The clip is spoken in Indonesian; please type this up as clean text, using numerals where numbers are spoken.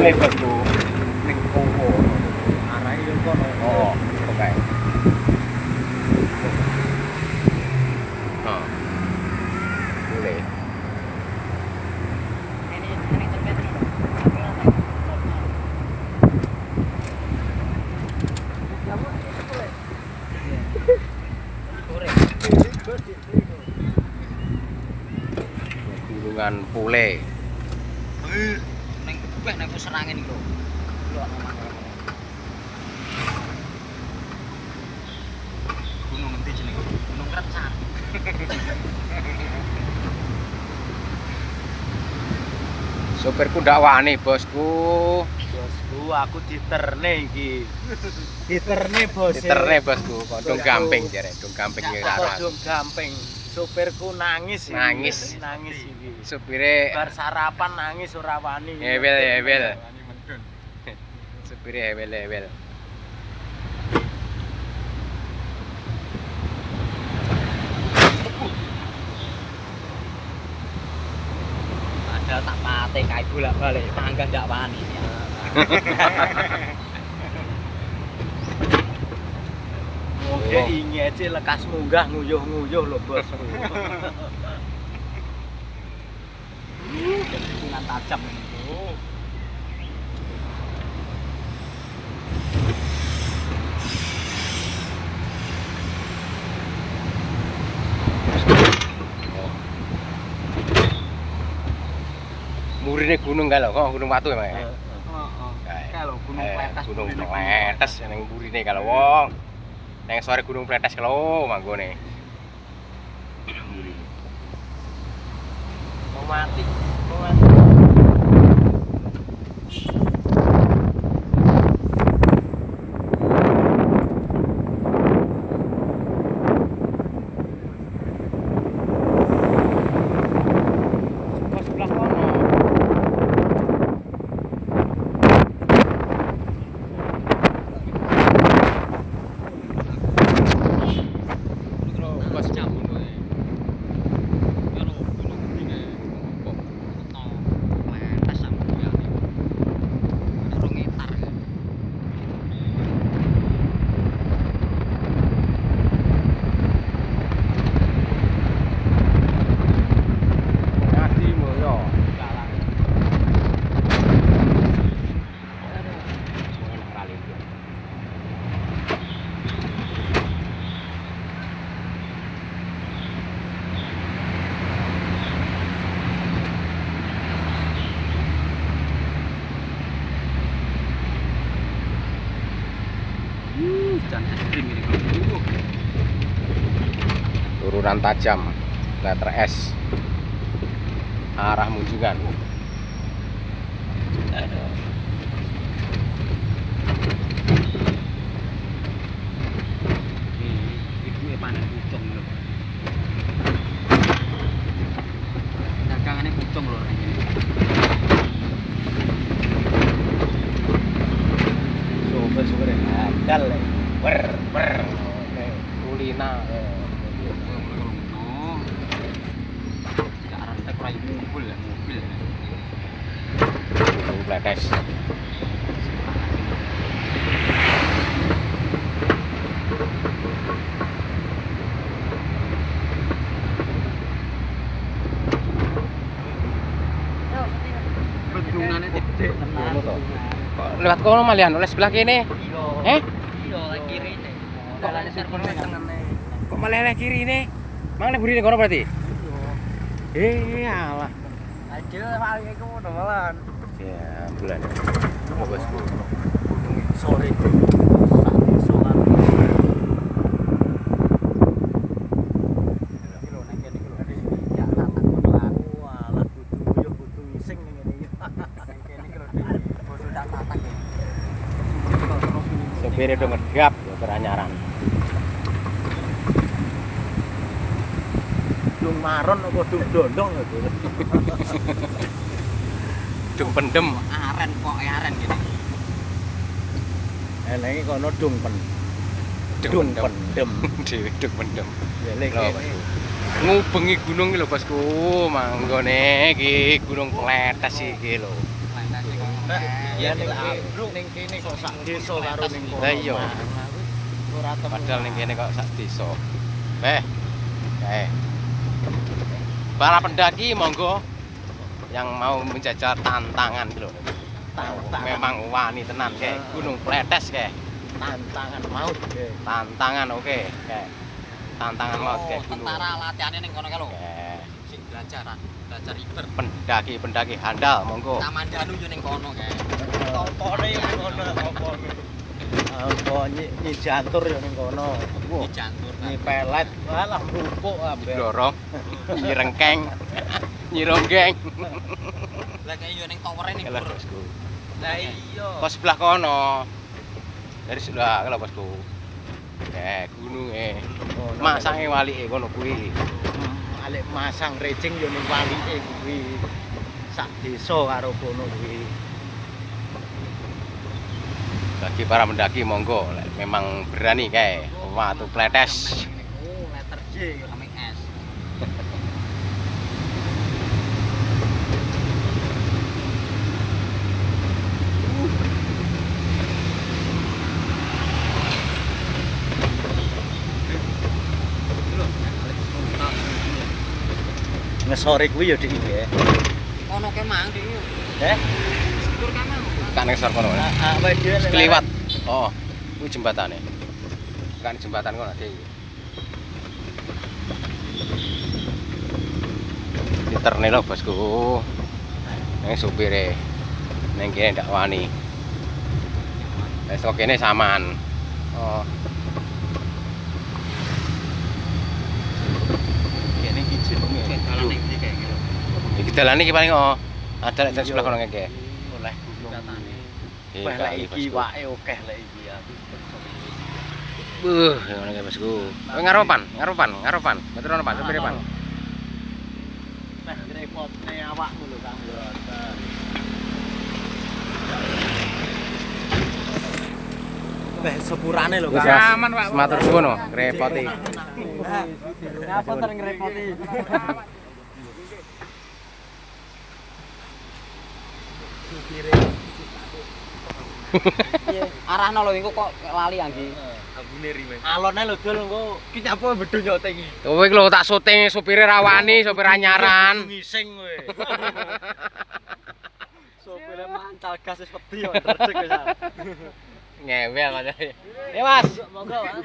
pule bosku. ning kowo. Arahe yo kono. Oh, oke. Oh. Pule. Ini cepet nih. Gunungan Pule. Neng weh neng Serangin iki lho. Lho gunung endi jenenge? Gunung Kretsak. Sopirku ndak wani, bosku. Bosku, aku diterne iki. Diterne bos. Diterne bosku, kok dong gamping jare, dong gamping ya karo. Kok gamping. Supirku nangis iki. Nangis. Nangis iki. Supire Bar sarapan nangis ora wani. Ewel. Supire ewel. Padahal tak pate kae bolak-balik tangga ndak wani. Oke, ingece lekas munggah nguyuh-nguyuh lho bosku. Dengan tajam ini. Murine gunung kae lho, kok gunung watu emang ya. Kae lho gunung Pletes. Gunung Pletes ning mburine kalau wong. Neng sore Gunung Pletes kalau manggone. Mau mati. Sebelah kono. Pas jam ngadi mulya. Dan ekstrim ini. Turunan tajam, letter S, arah Munjungan. Ibu panen pucung lho. Dagangane pucung lho ini. Sopir handal. Ber. Kulina. Tidak rantai kurang mobil. Gunung Pletes. Bendungane gede tenan. Kok lewat kono malian oleh sebelah kene? Iya. Iya lagi kiri ini. Dalane server tengene. Kok malah oleh kiri ini? Mang nek burine kono berarti? Alah. Aja paling iku dolan. Ya, bulan. Bosku. Sore. Sopire do ngegap beranyaran. Dung maron apa dung dondong itu. Dung pendem. Aren kok aren gini. Enake kono dung pendem. Dhewe dung pendem. Ya lek Lho, Bosku. Ngubengi gunung iki lho, Bosku. Manggone iki Gunung Pletes iki lho. Lantas kok Ya ning kene kok sak desa karo ning kono. Lah iya. Ora temu. Padahal ning kene kok sak desa. Kae. Para pendaki monggo yang mau menjajal tantangan lho. Memang wani tenan kayak Gunung Pletes kayak. Tantangan maut ge. Tantangan oke kayak. Tantangan maut kayak gunung. Tentara latihannya ning kono kae lho. Kayak Sing belajar iber. pendaki handal monggo. Taman Danu yo ning kono kae. Topone ngono topone. Apa nyi jantur ya ning kono. Di jantur. Nyi pelet, alah mrupuk ambek. Dorong. Nyirengkeng. Nyironggeng. Lah kae yo ning towere ning Kalah Bur. bosku. Lah iya. Kok sebelah kono. Dari sebelah kalau bosku. Gununge. Masange walike kono kuwi. Alek masang rejing yo ning walike kuwi. Sak desa karo kono kuwi. Bagi para pendaki monggo lek memang berani kae. Watu Pletes. Oh, letter J sampai S. Ngesore kuwi ya dik iki. Kono ke mang dik. Tur kan mang. Kan ngesor kono. Awake dhewe Sekeliwat. Oh, kuwi jembatane. Kan jembatan kono dhewe. Diterne lho bosku. Ning supire. Ning kene ndak wani. Wis kok kene samaan. Oh, kene iki jenenge. Dalan ning ndi kae iki lho. iki dalan iki paling ada lek sebelah kono ngeke. Oleh gunung. Katane. Wah lek iki wae akeh lek iki ya. Ngono iki bosku. Kowe ngarepan. Betul ono Pak, supire Pak. Nah, repotne awakmu lho Kang. Sepurane lho Kang. Aman Pak. Matur suwun ngrepoti. Apa ter ngrepoti? Arahno lho engko kok lali anggi. Ambune riwe. Alone lho dol engko ki nyapu bedho nyote iki. Kowe iki lho tak syuting supire rawani, supir anyaran. Ngising kowe. Sopire mancal gas wis wedi yo ndredeg wis. Ngewel kok. Mas. Monggo, Mas.